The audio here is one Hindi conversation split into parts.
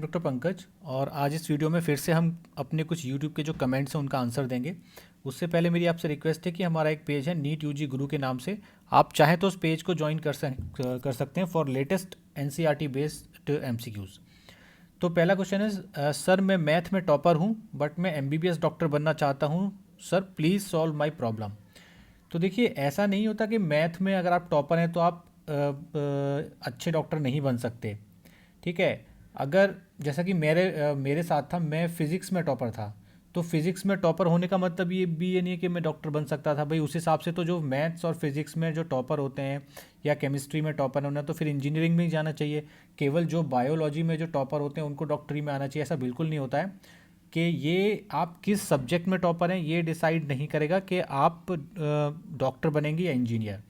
डॉक्टर पंकज। और आज इस वीडियो में फिर से हम अपने कुछ यूट्यूब के जो कमेंट्स हैं उनका आंसर देंगे। उससे पहले मेरी आपसे रिक्वेस्ट है कि हमारा एक पेज है नीट यूजी गुरु के नाम से, आप चाहें तो उस पेज को ज्वाइन कर सकते हैं for latest NCERT based MCQs. तो पहला क्वेश्चन है, सर मैं मैथ में टॉपर हूँ बट मैं एमबीबीएस डॉक्टर बनना चाहता हूँ, sir please solve my problem. तो देखिए, ऐसा नहीं होता कि मैथ में अगर आप टॉपर हैं तो आप अच्छे डॉक्टर नहीं बन सकते। ठीक है। अगर जैसा कि मेरे साथ था, मैं फिज़िक्स में टॉपर था, तो फिज़िक्स में टॉपर होने का मतलब ये नहीं है कि मैं डॉक्टर बन सकता था भाई। उस हिसाब से तो जो मैथ्स और फिज़िक्स में जो टॉपर होते हैं या केमिस्ट्री में टॉपर होना, तो फिर इंजीनियरिंग में ही जाना चाहिए। केवल जो बायोलॉजी में जो टॉपर होते हैं उनको डॉक्टरी में आना चाहिए, ऐसा बिल्कुल नहीं होता है। कि ये आप किस सब्जेक्ट में टॉपर हैं ये डिसाइड नहीं करेगा कि आप डॉक्टर बनेंगे या इंजीनियर।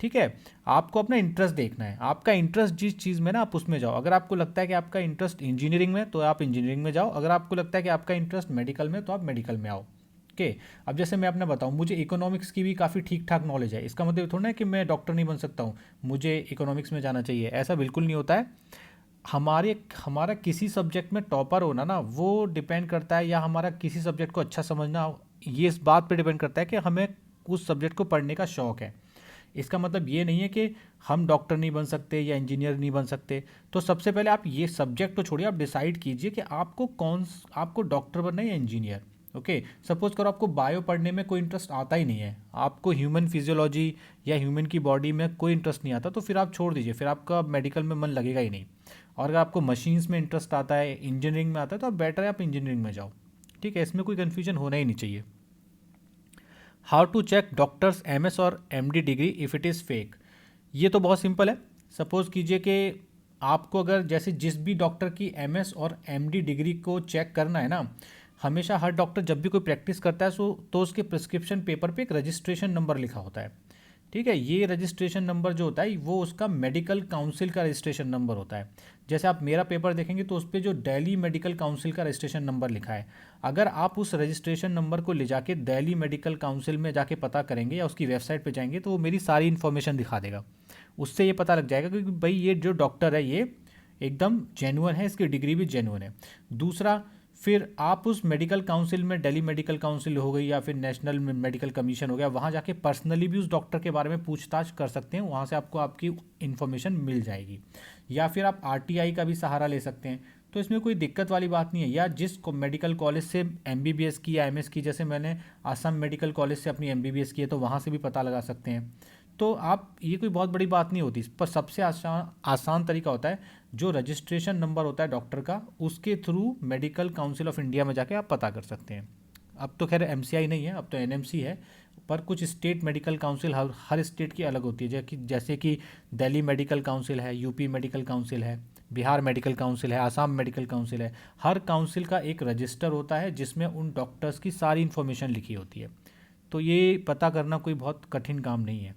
ठीक है। आपको अपना इंटरेस्ट देखना है, आपका इंटरेस्ट जिस चीज़ में ना आप उसमें जाओ। अगर आपको लगता है कि आपका इंटरेस्ट इंजीनियरिंग में तो आप इंजीनियरिंग में जाओ, अगर आपको लगता है कि आपका इंटरेस्ट मेडिकल में तो आप मेडिकल में आओ। ओके। अब जैसे मैं अपने बताऊं, मुझे इकोनॉमिक्स की भी काफ़ी ठीक ठाक नॉलेज है, इसका मतलब थोड़ा ना है कि मैं डॉक्टर नहीं बन सकता हूँ, मुझे इकोनॉमिक्स में जाना चाहिए, ऐसा बिल्कुल नहीं होता है। हमारा किसी सब्जेक्ट में टॉपर होना ना वो डिपेंड करता है, या हमारा किसी सब्जेक्ट को अच्छा समझना, ये इस बात पे डिपेंड करता है कि हमें उस सब्जेक्ट को पढ़ने का शौक़ है। इसका मतलब ये नहीं है कि हम डॉक्टर नहीं बन सकते या इंजीनियर नहीं बन सकते। तो सबसे पहले आप ये सब्जेक्ट तो छोड़िए, आप डिसाइड कीजिए कि आपको डॉक्टर बनना है या इंजीनियर। ओके। सपोज करो आपको बायो पढ़ने में कोई इंटरेस्ट आता ही नहीं है, आपको ह्यूमन फिजियोलॉजी या ह्यूमन की बॉडी में कोई इंटरेस्ट नहीं आता, तो फिर आप छोड़ दीजिए, फिर आपका मेडिकल में मन लगेगा ही नहीं। और अगर आपको मशीन्स में इंटरेस्ट आता है, इंजीनियरिंग में आता है, तो आप बेटर है आप इंजीनियरिंग में जाओ। ठीक है, इसमें कोई कन्फ्यूजन होना ही नहीं चाहिए। How to check doctors MS और MD degree if it is fake. ये तो बहुत सिंपल है। सपोज़ कीजिए कि आपको अगर जैसे जिस भी डॉक्टर की एमएस और एमडी डिग्री को चेक करना है ना, हमेशा हर डॉक्टर जब भी कोई प्रैक्टिस करता है तो उसके प्रिस्क्रिप्शन पेपर पे एक रजिस्ट्रेशन नंबर लिखा होता है। ठीक है। ये रजिस्ट्रेशन नंबर जो होता है वो उसका मेडिकल काउंसिल का रजिस्ट्रेशन नंबर होता है। जैसे आप मेरा पेपर देखेंगे तो उस पर जो दिल्ली मेडिकल काउंसिल का रजिस्ट्रेशन नंबर लिखा है, अगर आप उस रजिस्ट्रेशन नंबर को ले जाके दिल्ली मेडिकल काउंसिल में जाके पता करेंगे या उसकी वेबसाइट पे जाएंगे तो वो मेरी सारी इन्फॉर्मेशन दिखा देगा। उससे ये पता लग जाएगा कि भाई ये जो डॉक्टर है ये एकदम जेन्युइन है, इसकी डिग्री भी जेन्युइन है। दूसरा, फिर आप उस मेडिकल काउंसिल में, दिल्ली मेडिकल काउंसिल हो गई या फिर नेशनल मेडिकल कमीशन हो गया, वहाँ जाके पर्सनली भी उस डॉक्टर के बारे में पूछताछ कर सकते हैं, वहाँ से आपको आपकी इन्फॉर्मेशन मिल जाएगी। या फिर आप आरटीआई का भी सहारा ले सकते हैं, तो इसमें कोई दिक्कत वाली बात नहीं है। या जिस मेडिकल कॉलेज से एमबीबीएस की या एमएस की, जैसे मैंने आसाम मेडिकल कॉलेज से अपनी एमबीबीएस की है, तो वहाँ से भी पता लगा सकते हैं। तो आप, ये कोई बहुत बड़ी बात नहीं होती, पर सबसे आसान आसान तरीका होता है जो रजिस्ट्रेशन नंबर होता है डॉक्टर का, उसके through medical council of India में जाके आप पता कर सकते हैं। अब तो खैर एमसीआई नहीं है, अब तो एनएमसी है, पर कुछ स्टेट मेडिकल काउंसिल हर स्टेट की अलग होती है। जैसे कि दिल्ली मेडिकल काउंसिल है, यूपी मेडिकल काउंसिल है, बिहार मेडिकल काउंसिल है, आसाम मेडिकल काउंसिल है। हर काउंसिल का एक रजिस्टर होता है जिसमें उन डॉक्टर्स की सारी इन्फॉर्मेशन लिखी होती है। तो ये पता करना कोई बहुत कठिन काम नहीं है।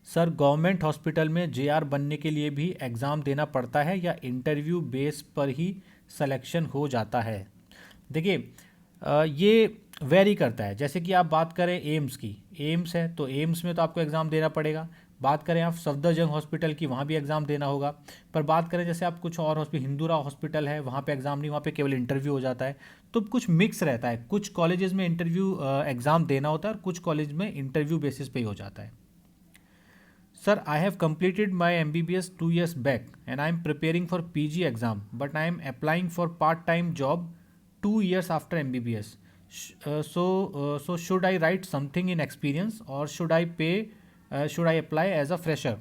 सर गवर्नमेंट हॉस्पिटल में जेआर बनने के लिए भी एग्ज़ाम देना पड़ता है या इंटरव्यू बेस पर ही सिलेक्शन हो जाता है? देखिए, ये वेरी करता है। जैसे कि आप बात करें एम्स की, एम्स है तो एम्स में तो आपको एग्ज़ाम देना पड़ेगा। बात करें आप सफदरजंग हॉस्पिटल की, वहाँ भी एग्ज़ाम देना होगा। पर बात करें जैसे आप कुछ और हॉस्पिटल, हिंदूरा हॉस्पिटल है, वहाँ पे एग्ज़ाम नहीं, वहाँ पे केवल इंटरव्यू हो जाता है। तो कुछ मिक्स रहता है, कुछ कॉलेजेस में इंटरव्यू एग्ज़ाम देना होता है और कुछ कॉलेज में इंटरव्यू बेसिस पे ही हो जाता है। Sir, I have completed my MBBS 2 years back and I am preparing for PG exam, but I am applying for part-time job 2 years after MBBS. So should I write something in experience or should I apply as a fresher?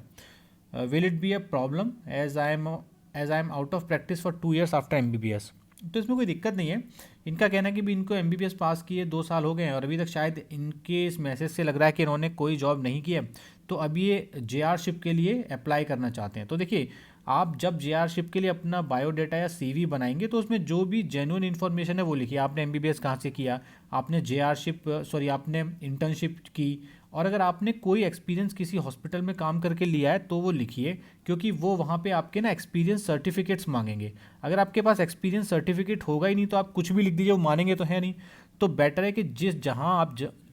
Will it be a problem as I am out of practice for 2 years after MBBS? तो इसमें कोई दिक्कत नहीं है। इनका कहना है कि भी इनको एमबीबीएस पास किए 2 साल हो गए हैं और अभी तक शायद इनके इस मैसेज से लग रहा है कि इन्होंने कोई जॉब नहीं की है, तो अब ये जेआरशिप के लिए अप्लाई करना चाहते हैं। तो देखिए, आप जब जेआरशिप के लिए अपना बायोडाटा या सीवी बनाएंगे तो उसमें जो भी जेन्युइन इन्फॉर्मेशन है वो लिखिए। आपने एमबीबीएस कहाँ से किया, आपने आपने इंटर्नशिप की, और अगर आपने कोई एक्सपीरियंस किसी हॉस्पिटल में काम करके लिया है तो वो लिखिए, क्योंकि वो वहाँ पे आपके ना एक्सपीरियंस सर्टिफिकेट्स मांगेंगे। अगर आपके पास एक्सपीरियंस सर्टिफिकेट होगा ही नहीं तो आप कुछ भी लिख दीजिए, वो मानेंगे तो है नहीं। तो बेटर है कि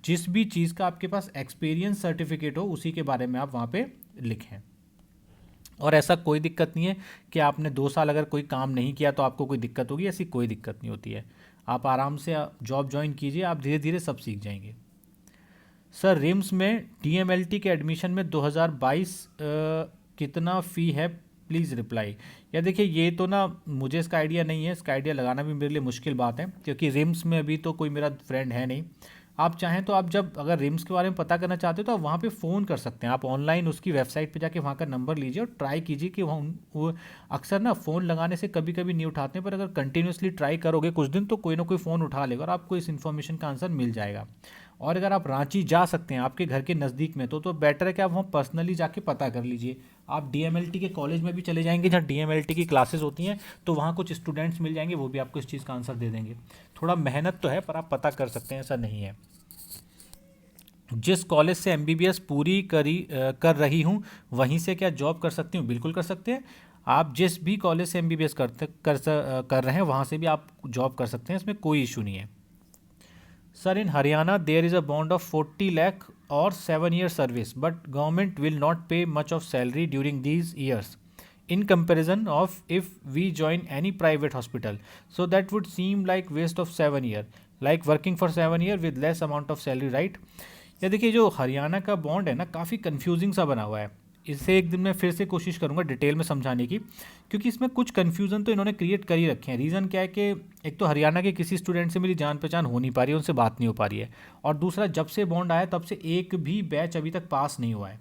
जिस भी चीज़ का आपके पास एक्सपीरियंस सर्टिफिकेट हो उसी के बारे में आप वहाँ पे लिखें। और ऐसा कोई दिक्कत नहीं है कि आपने 2 साल अगर कोई काम नहीं किया तो आपको कोई दिक्कत होगी, ऐसी कोई दिक्कत नहीं होती है। आप आराम से जॉब ज्वाइन कीजिए, आप धीरे धीरे सब सीख जाएंगे। सर रिम्स में डीएमएलटी के एडमिशन में 2022 कितना फ़ी है, प्लीज़ रिप्लाई। या देखिए, ये तो ना मुझे इसका आइडिया नहीं है, इसका आइडिया लगाना भी मेरे लिए मुश्किल बात है, क्योंकि रिम्स में अभी तो कोई मेरा फ्रेंड है नहीं। आप चाहें तो आप जब अगर रिम्स के बारे में पता करना चाहते हो तो आप वहाँ पे फ़ोन कर सकते हैं। आप ऑनलाइन उसकी वेबसाइट पे जाके वहाँ का नंबर लीजिए और ट्राई कीजिए कि वो अक्सर ना फ़ोन लगाने से कभी कभी नहीं उठाते हैं, पर अगर कंटिन्यूसली ट्राई करोगे कुछ दिन तो कोई ना कोई फ़ोन उठा लेगा और आपको इस इन्फॉर्मेशन का आंसर मिल जाएगा। और अगर आप रांची जा सकते हैं, आपके घर के नज़दीक में, तो बेटर है कि आप वहाँ पर्सनली जाके पता कर लीजिए। आप डीएमएलटी के कॉलेज में भी चले जाएंगे जहाँ डीएमएलटी की क्लासेस होती हैं, तो वहाँ कुछ स्टूडेंट्स मिल जाएंगे, वो भी आपको इस चीज़ का आंसर दे देंगे। थोड़ा मेहनत तो है पर आप पता कर सकते हैं, ऐसा नहीं है। जिस कॉलेज से एमबीबीएस पूरी कर रही हूँ वहीं से क्या जॉब कर सकती हूँ? बिल्कुल कर सकते हैं। आप जिस भी कॉलेज से एमबीबीएस कर रहे हैं वहाँ से भी आप जॉब कर सकते हैं, इसमें कोई इशू नहीं है। Sir in Haryana there is a bond of 40 lakh और 7 year service, but government will not pay much of salary during these years in comparison of if we join any private hospital, so that would seem like waste of 7 year, like working for 7 year with less amount of salary, right? या देखिए, जो हरियाणा का बॉन्ड है ना, काफ़ी कंफ्यूजिंग सा बना हुआ है। इसे एक दिन मैं फिर से कोशिश करूंगा डिटेल में समझाने की, क्योंकि इसमें कुछ कन्फ्यूज़न तो इन्होंने क्रिएट कर ही रखे हैं। रीज़न क्या है कि एक तो हरियाणा के किसी स्टूडेंट से मेरी जान पहचान हो नहीं पा रही है, उनसे बात नहीं हो पा रही है, और दूसरा जब से बॉन्ड आया तब से एक भी बैच अभी तक पास नहीं हुआ है।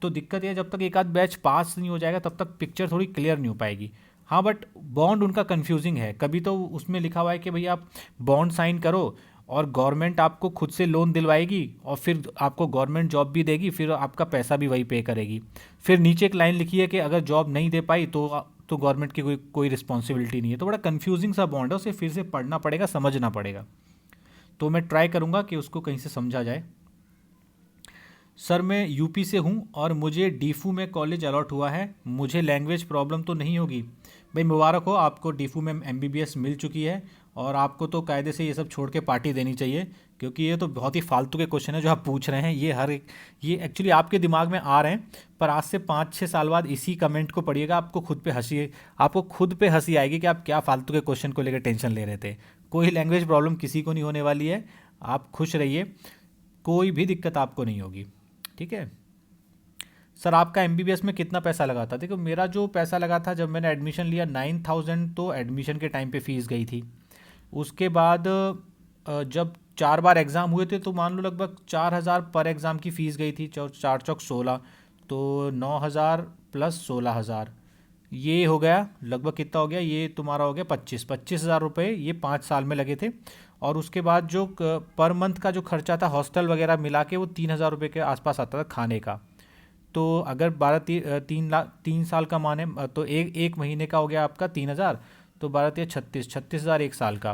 तो दिक्कत यह, जब तक एक आध बैच पास नहीं हो जाएगा तब तक पिक्चर थोड़ी क्लियर नहीं हो पाएगी। हाँ, बट बॉन्ड उनका कंफ्यूजिंग है। कभी तो उसमें लिखा हुआ है कि भैया आप बॉन्ड साइन करो और गवर्नमेंट आपको खुद से लोन दिलवाएगी और फिर आपको गवर्नमेंट जॉब भी देगी, फिर आपका पैसा भी वही पे करेगी। फिर नीचे एक लाइन लिखी है कि अगर जॉब नहीं दे पाई तो गवर्नमेंट की कोई रिस्पॉन्सिबिलिटी नहीं है। तो बड़ा कन्फ्यूजिंग सा बॉन्ड है, उसे फिर से पढ़ना पड़ेगा, समझना पड़ेगा। तो मैं ट्राई करूँगा कि उसको कहीं से समझा जाए। सर मैं यूपी से हूँ और मुझे डीफू में कॉलेज अलॉट हुआ है, मुझे लैंग्वेज प्रॉब्लम तो नहीं होगी? भाई मुबारक हो, आपको डीफू में एमबीबीएस मिल चुकी है और आपको तो कायदे से ये सब छोड़ के पार्टी देनी चाहिए, क्योंकि ये तो बहुत ही फालतू के क्वेश्चन है जो आप पूछ रहे हैं। ये एक्चुअली आपके दिमाग में आ रहे हैं, पर आज से 5-6 साल बाद इसी कमेंट को पढ़िएगा, आपको खुद पे हंसी आएगी कि आप क्या फालतू के क्वेश्चन को लेकर टेंशन ले रहे थे। कोई लैंग्वेज प्रॉब्लम किसी को नहीं होने वाली है, आप खुश रहिए, कोई भी दिक्कत आपको नहीं होगी, ठीक है। सर आपका एमबीबीएस में कितना पैसा लगा था? देखो, मेरा जो पैसा लगा था जब मैंने एडमिशन लिया 9,000 तो एडमिशन के टाइम पे फीस गई थी। उसके बाद जब 4 बार एग्ज़ाम हुए थे तो मान लो लगभग 4,000 पर एग्ज़ाम की फ़ीस गई थी। 4 चौक 16, तो 9,000 प्लस 16,000, ये हो गया लगभग, कितना हो गया, ये तुम्हारा हो गया 25,000 रुपये, ये 5 साल में लगे थे। और उसके बाद जो पर मंथ का जो खर्चा था हॉस्टल वगैरह मिला के, वो 3,000 रुपये के आसपास आता था खाने का। तो अगर 3 साल का माने तो एक महीने का हो गया आपका 3,000, तो 36,000 एक साल का।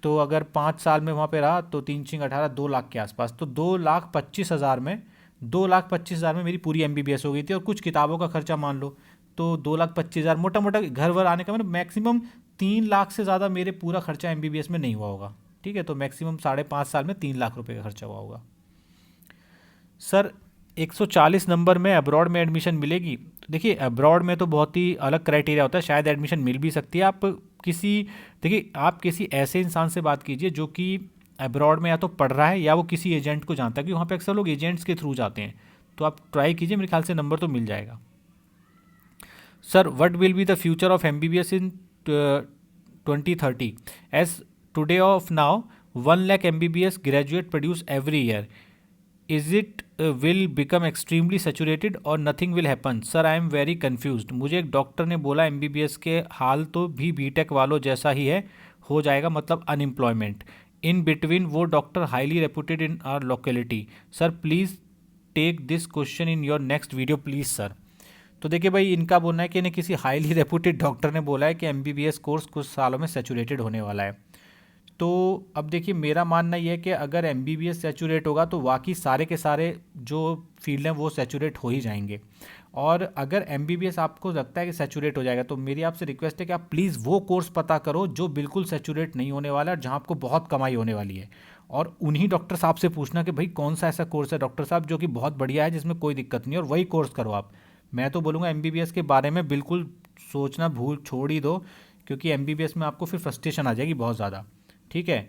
तो अगर 5 साल में वहाँ पे रहा तो 3-6-18, 2 लाख के आसपास। तो 2,25,000 में मेरी पूरी एमबीबीएस हो गई थी। और कुछ किताबों का खर्चा मान लो तो 2,25,000, मोटा मोटा घर वर आने का मतलब मैक्सिमम 3 लाख से ज़्यादा मेरे पूरा खर्चा एमबीबीएस में नहीं हुआ होगा, ठीक है। तो मैक्सिमम 5.5 साल में 3 लाख रुपए का खर्चा हुआ होगा। सर 140 नंबर में अब्रॉड में एडमिशन मिलेगी? तो देखिए, अब्रॉड में तो बहुत ही अलग क्राइटेरिया होता है, शायद एडमिशन मिल भी सकती है। आप किसी ऐसे इंसान से बात कीजिए जो कि अब्रॉड में या तो पढ़ रहा है या वो किसी एजेंट को जानता है, क्योंकि वहाँ पे अक्सर लोग एजेंट्स के थ्रू जाते हैं। तो आप ट्राई कीजिए, मेरे ख्याल से नंबर तो मिल जाएगा। Sir what will be the future of MBBS in 2030? As today of now 1 lakh MBBS graduate produce every year, is it will become extremely saturated और nothing will happen? Sir I am very confused. मुझे एक डॉक्टर ने बोला एमबीबीएस के हाल तो भी बीटेक वालों जैसा ही है, हो जाएगा मतलब अनएम्प्लॉयमेंट। इन बिटवीन वो doctor highly reputed in our locality. Sir please take this question in your next video please sir. तो देखिए भाई, इनका बोलना है कि इन्हें किसी हाईली रेपुटेड डॉक्टर ने बोला है कि एमबीबीएस कोर्स कुछ सालों में सेचुरेटेड होने वाला है। तो अब देखिए, मेरा मानना ये है कि अगर एमबीबीएस सैचुरेट होगा तो बाकी सारे के सारे जो फील्ड हैं वो सैचुरेट हो ही जाएंगे। और अगर एमबीबीएस आपको लगता है कि सैचुरेट हो जाएगा, तो मेरी आपसे रिक्वेस्ट है कि आप प्लीज़ वो कोर्स पता करो जो बिल्कुल सैचुरेट नहीं होने वाला है और जहाँ आपको बहुत कमाई होने वाली है। और उन्हीं डॉक्टर साहब से पूछना कि भाई कौन सा ऐसा कोर्स है डॉक्टर साहब जो कि बहुत बढ़िया है, जिसमें कोई दिक्कत नहीं है, और वही कोर्स करो आप। मैं तो बोलूँगा एमबीबीएस के बारे में बिल्कुल सोचना भूल छोड़ ही दो, क्योंकि एमबीबीएस में आपको फिर फ्रस्ट्रेशन आ जाएगी बहुत ज़्यादा। ठीक है,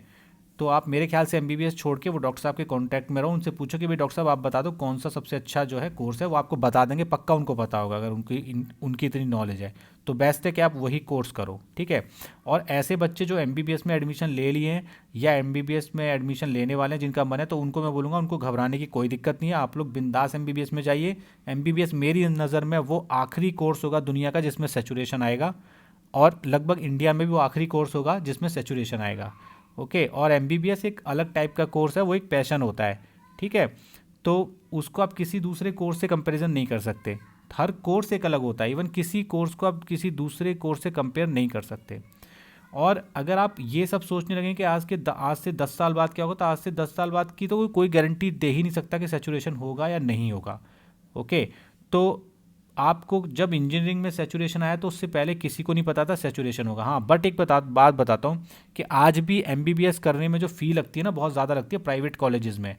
तो आप मेरे ख्याल से एमबीबीएस छोड़ के वो डॉक्टर साहब के कांटेक्ट में रहो, उनसे पूछो कि भाई डॉक्टर साहब आप बता दो कौन सा सबसे अच्छा जो है कोर्स है, वो आपको बता देंगे, पक्का उनको पता होगा अगर उनकी इतनी नॉलेज है। तो बेस्ट है कि आप वही कोर्स करो। ठीक है, और ऐसे बच्चे जो एमबीबीएस में एडमिशन ले लिए हैं या एमबीबीएस में एडमिशन लेने वाले हैं जिनका मन है, तो उनको मैं बोलूँगा उनको घबराने की कोई दिक्कत नहीं है, आप लोग बिंदास एमबीबीएस में जाइए। एमबीबीएस मेरी नज़र में वो आखिरी कोर्स होगा दुनिया का जिसमें सेचुरेशन आएगा, और लगभग इंडिया में भी वो आखिरी कोर्स होगा जिसमें सेचुरेशन आएगा। ओके, और एमबीबीएस एक अलग टाइप का कोर्स है, वो एक पैशन होता है। ठीक है, तो उसको आप किसी दूसरे कोर्स से कंपैरिजन नहीं कर सकते, हर कोर्स एक अलग होता है, इवन किसी कोर्स को आप किसी दूसरे कोर्स से कंपेयर नहीं कर सकते। और अगर आप ये सब सोचने लगें कि आज से 10 साल बाद क्या होगा, तो आज से 10 साल बाद की तो कोई गारंटी दे ही नहीं सकता कि सैचुरेशन होगा या नहीं होगा। ओके, तो आपको जब इंजीनियरिंग में सैचुरेशन आया तो उससे पहले किसी को नहीं पता था सैचुरेशन होगा। हाँ, बट एक बात बताता हूँ कि आज भी एमबीबीएस करने में जो फ़ी लगती है ना, बहुत ज़्यादा लगती है प्राइवेट कॉलेजेस में।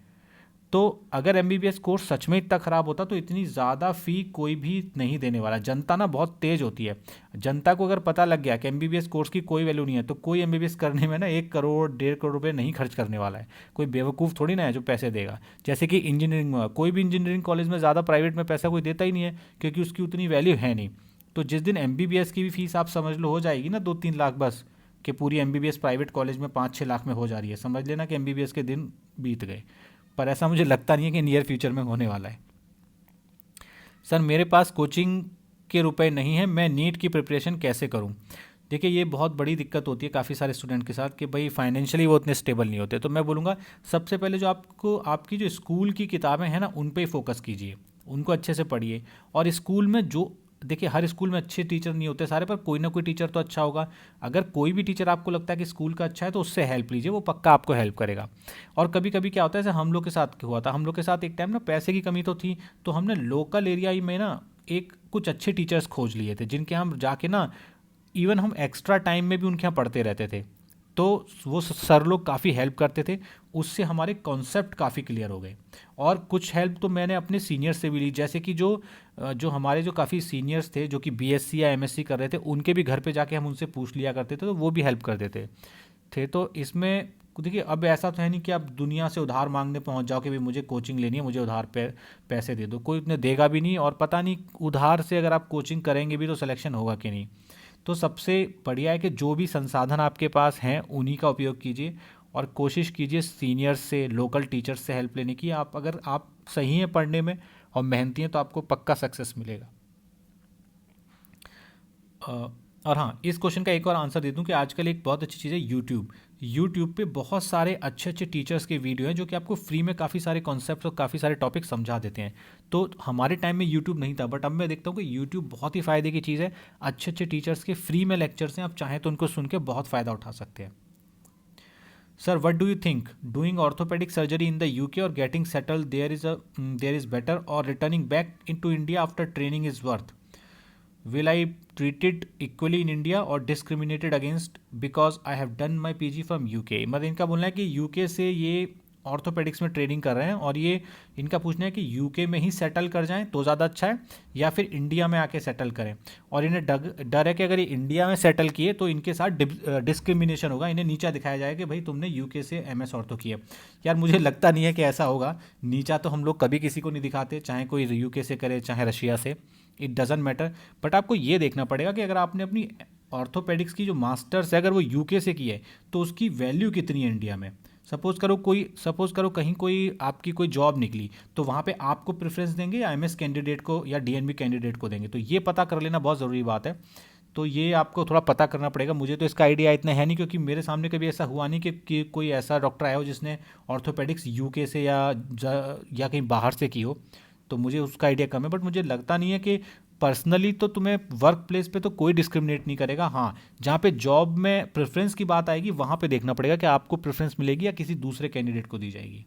तो अगर एमबीबीएस कोर्स सच में इतना ख़राब होता तो इतनी ज़्यादा फ़ी कोई भी नहीं देने वाला। जनता ना बहुत तेज़ होती है, जनता को अगर पता लग गया कि एमबीबीएस कोर्स की कोई वैल्यू नहीं है, तो कोई एमबीबीएस करने में ना 1 करोड़ 1.5 करोड़ रुपए नहीं खर्च करने वाला है। कोई बेवकूफ़ थोड़ी ना है जो पैसे देगा। जैसे कि इंजीनियरिंग में, कोई भी इंजीनियरिंग कॉलेज में ज़्यादा प्राइवेट में पैसा कोई देता ही नहीं है, क्योंकि उसकी उतनी वैल्यू है नहीं। तो जिस दिन एमबीबीएस की भी फीस आप समझ लो हो जाएगी ना 2-3 लाख बस, कि पूरी एमबीबीएस प्राइवेट कॉलेज में 5-6 लाख में हो जा रही है, समझ लेना कि एमबीबीएस के दिन बीत गए। पर ऐसा मुझे लगता नहीं है कि नियर फ्यूचर में होने वाला है। सर मेरे पास कोचिंग के रुपए नहीं है, मैं नीट की प्रिपरेशन कैसे करूं? देखिए, ये बहुत बड़ी दिक्कत होती है काफ़ी सारे स्टूडेंट के साथ कि भाई फाइनेंशियली वो उतने स्टेबल नहीं होते। तो मैं बोलूँगा सबसे पहले जो आपको आपकी जो स्कूल की किताबें हैं ना, उन पे ही फोकस कीजिए, उनको अच्छे से पढ़िए। और स्कूल में जो, देखिए हर स्कूल में अच्छे टीचर नहीं होते सारे, पर कोई ना कोई टीचर तो अच्छा होगा। अगर कोई भी टीचर आपको लगता है कि स्कूल का अच्छा है तो उससे हेल्प लीजिए, वो पक्का आपको हेल्प करेगा। और कभी कभी क्या होता है, जैसे हम लोग के साथ हुआ था, हम लोग के साथ एक टाइम ना पैसे की कमी तो थी, तो हमने लोकल एरिया में ना एक कुछ अच्छे टीचर्स खोज लिए थे, जिनके हम जाके ना इवन हम एक्स्ट्रा टाइम में भी उनके यहाँ पढ़ते रहते थे। तो वो सर लोग काफ़ी हेल्प करते थे, उससे हमारे कॉन्सेप्ट काफ़ी क्लियर हो गए। और कुछ हेल्प तो मैंने अपने सीनियर से भी ली, जैसे कि जो हमारे जो काफ़ी सीनियर्स थे जो कि बीएससी या एमएससी कर रहे थे, उनके भी घर पे जाके हम उनसे पूछ लिया करते थे, तो वो भी हेल्प कर देते थे। तो इसमें देखिए, अब ऐसा तो है नहीं कि आप दुनिया से उधार मांगने पहुंच जाओ कि भाई मुझे कोचिंग लेनी है, मुझे उधार पे पैसे दे दो, कोई उतने देगा भी नहीं, और पता नहीं उधार से अगर आप कोचिंग करेंगे भी तो सिलेक्शन होगा कि नहीं। तो सबसे बढ़िया है कि जो भी संसाधन आपके पास हैं उन्हीं का उपयोग कीजिए, और कोशिश कीजिए सीनियर्स से, लोकल टीचर्स से हेल्प लेने की। अगर आप सही हैं पढ़ने में और मेहनती हैं तो आपको पक्का सक्सेस मिलेगा। और हाँ, इस क्वेश्चन का एक और आंसर दे दूं कि आजकल एक बहुत अच्छी चीज़ है यूट्यूब पे बहुत सारे अच्छे अच्छे टीचर्स के वीडियो हैं जो कि आपको फ्री में काफ़ी सारे कॉन्सेप्ट और काफ़ी सारे टॉपिक समझा देते हैं। तो हमारे टाइम में यूट्यूब नहीं था, बट अब मैं देखता हूँ कि यूट्यूब बहुत ही फ़ायदे की चीज़ है। अच्छे अच्छे टीचर्स के फ्री में लेक्चर्स हैं, आप चाहें तो उनको सुन के बहुत फ़ायदा उठा सकते हैं। Sir what do you think, doing orthopaedic surgery in the UK और getting settled there is better, और returning back in to India after training is worth? Will I treated equally in India or discriminated against because I have done my PG from UK? मतलब इनका बोलना है कि यूके से ये ऑर्थोपेडिक्स में ट्रेनिंग कर रहे हैं, और ये इनका पूछना है कि यूके में ही सेटल कर जाएं तो ज़्यादा अच्छा है या फिर इंडिया में आके सेटल करें। और इन्हें डर है कि अगर ये इंडिया में सेटल किए तो इनके साथ डिस्क्रिमिनेशन होगा, इन्हें नीचा दिखाया जाएगा कि भाई तुमने यूके से एमएस ऑर्थो किया। यार मुझे लगता नहीं है कि ऐसा होगा, नीचा तो हम लोग कभी किसी को नहीं दिखाते, चाहे कोई यूके से करे चाहे रशिया से, इट डजेंट मैटर। बट आपको ये देखना पड़ेगा कि अगर आपने अपनी ऑर्थोपेडिक्स की जो मास्टर्स है अगर वो यूके से की है तो उसकी वैल्यू कितनी है इंडिया में। सपोज़ करो कहीं कोई आपकी कोई जॉब निकली, तो वहाँ पे आपको प्रेफरेंस देंगे या एमएस कैंडिडेट को या डीएनबी कैंडिडेट को देंगे, तो ये पता कर लेना बहुत ज़रूरी बात है। तो ये आपको थोड़ा पता करना पड़ेगा। मुझे तो इसका आइडिया इतना है नहीं, क्योंकि मेरे सामने कभी ऐसा हुआ नहीं कि कोई ऐसा डॉक्टर आया हो जिसने ऑर्थोपेडिक्स यूके से या कहीं बाहर से की हो, तो मुझे उसका आइडिया कम है। बट मुझे लगता नहीं है कि पर्सनली तो तुम्हें वर्क प्लेस पे तो कोई डिस्क्रिमिनेट नहीं करेगा। हाँ, जहाँ पे जॉब में प्रेफरेंस की बात आएगी वहाँ पे देखना पड़ेगा कि आपको प्रेफरेंस मिलेगी या किसी दूसरे कैंडिडेट को दी जाएगी।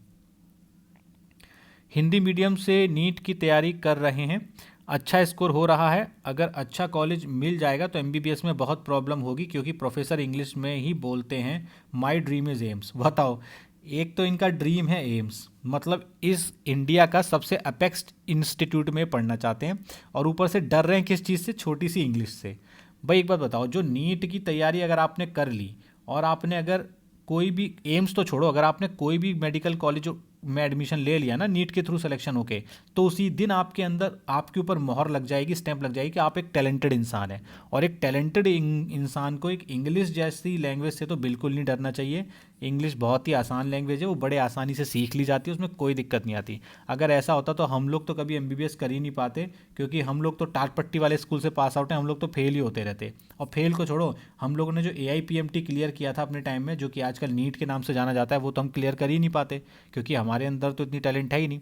हिंदी मीडियम से नीट की तैयारी कर रहे हैं, अच्छा स्कोर हो रहा है, अगर अच्छा कॉलेज मिल जाएगा तो एमबीबीएस में बहुत प्रॉब्लम होगी क्योंकि प्रोफेसर इंग्लिश में ही बोलते हैं। My dream is AIIMS. बताओ, एक तो इनका ड्रीम है एम्स, मतलब इस इंडिया का सबसे अपेक्स इंस्टीट्यूट में पढ़ना चाहते हैं, और ऊपर से डर रहे हैं किस चीज़ से, छोटी सी इंग्लिश से। भाई एक बात बताओ, जो नीट की तैयारी अगर आपने कर ली और आपने अगर कोई भी, एम्स तो छोड़ो, अगर आपने कोई भी मेडिकल कॉलेज में एडमिशन ले लिया ना नीट के थ्रू सिलेक्शन होके, तो उसी दिन आपके अंदर, आपके ऊपर मोहर लग जाएगी, स्टैंप लग जाएगी कि आप एक टैलेंटेड इंसान हैं। और एक टैलेंटेड इंसान को एक इंग्लिश जैसी लैंग्वेज से तो बिल्कुल नहीं डरना चाहिए। इंग्लिश बहुत ही आसान लैंग्वेज है, वो बड़े आसानी से सीख ली जाती है, उसमें कोई दिक्कत नहीं आती। अगर ऐसा होता तो हम लोग तो कभी एमबीबीएस कर ही नहीं पाते, क्योंकि हम लोग तो टाट पट्टी वाले स्कूल से पास आउट हैं, हम लोग तो फेल ही होते रहते। और फेल को छोड़ो, हम लोगों ने जो AIPMT क्लियर किया था अपने टाइम में, जो कि आजकल नीट के नाम से जाना जाता है, वो तो हम क्लियर कर ही नहीं पाते, क्योंकि हमारे अंदर तो इतनी टैलेंट है ही नहीं।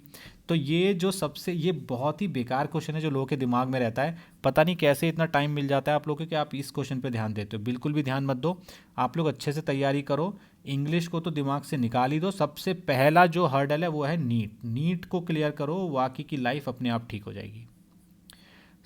तो ये जो सबसे, ये बहुत ही बेकार क्वेश्चन है जो लोगों के दिमाग में रहता है। पता नहीं कैसे इतना टाइम मिल जाता है आप लोगों को कि आप इस क्वेश्चन पे ध्यान देते हो। बिल्कुल भी ध्यान मत दो, आप लोग अच्छे से तैयारी करो। इंग्लिश को तो दिमाग से निकाल ही दो। सबसे पहला जो हर्डल है वो है नीट। नीट को क्लियर करो, बाकी की लाइफ अपने आप ठीक हो जाएगी।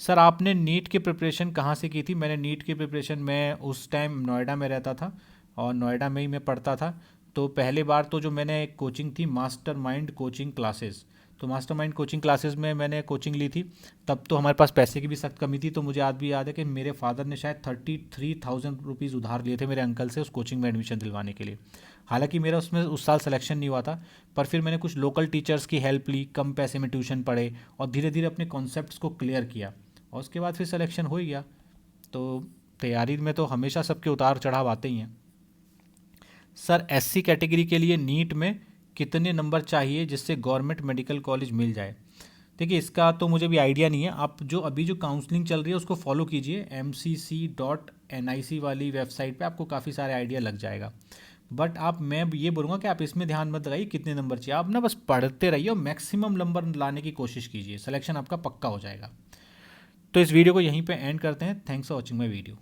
सर आपने नीट की प्रिपरेशन कहाँ से की थी? मैंने नीट की प्रिपरेशन, मैं उस टाइम नोएडा में रहता था और नोएडा में ही मैं पढ़ता था। तो पहले बार तो जो मैंने एक कोचिंग थी, मास्टरमाइंड कोचिंग क्लासेस, तो मास्टरमाइंड कोचिंग क्लासेस में मैंने कोचिंग ली थी। तब तो हमारे पास पैसे की भी सख्त कमी थी, तो मुझे आज भी याद है कि मेरे फादर ने शायद 33,000 रुपीज़ उधार लिए थे मेरे अंकल से उस कोचिंग में एडमिशन दिलवाने के लिए। हालांकि मेरा उसमें उस साल सिलेक्शन नहीं हुआ था, पर फिर मैंने कुछ लोकल टीचर्स की हेल्प ली, कम पैसे में ट्यूशन पढ़े और धीरे धीरे अपने कॉन्सेप्ट्स को क्लियर किया, और उसके बाद फिर सिलेक्शन हो ही गया। तो तैयारी में तो हमेशा सबके उतार चढ़ाव आते ही हैं। सर SC कैटेगरी के लिए नीट में कितने नंबर चाहिए जिससे गवर्नमेंट मेडिकल कॉलेज मिल जाए? देखिए इसका तो मुझे भी आइडिया नहीं है। आप जो अभी जो काउंसलिंग चल रही है उसको फॉलो कीजिए, MCC.NIC वाली वेबसाइट पे आपको काफ़ी सारे आइडिया लग जाएगा। बट मैं ये बोलूँगा कि आप इसमें ध्यान मत लगाइए कितने नंबर चाहिए, आप ना बस पढ़ते रहिए और मैक्सिमम नंबर लाने की कोशिश कीजिए, सिलेक्शन आपका पक्का हो जाएगा। तो इस वीडियो को यहीं पे एंड करते हैं। Thanks for watching my video.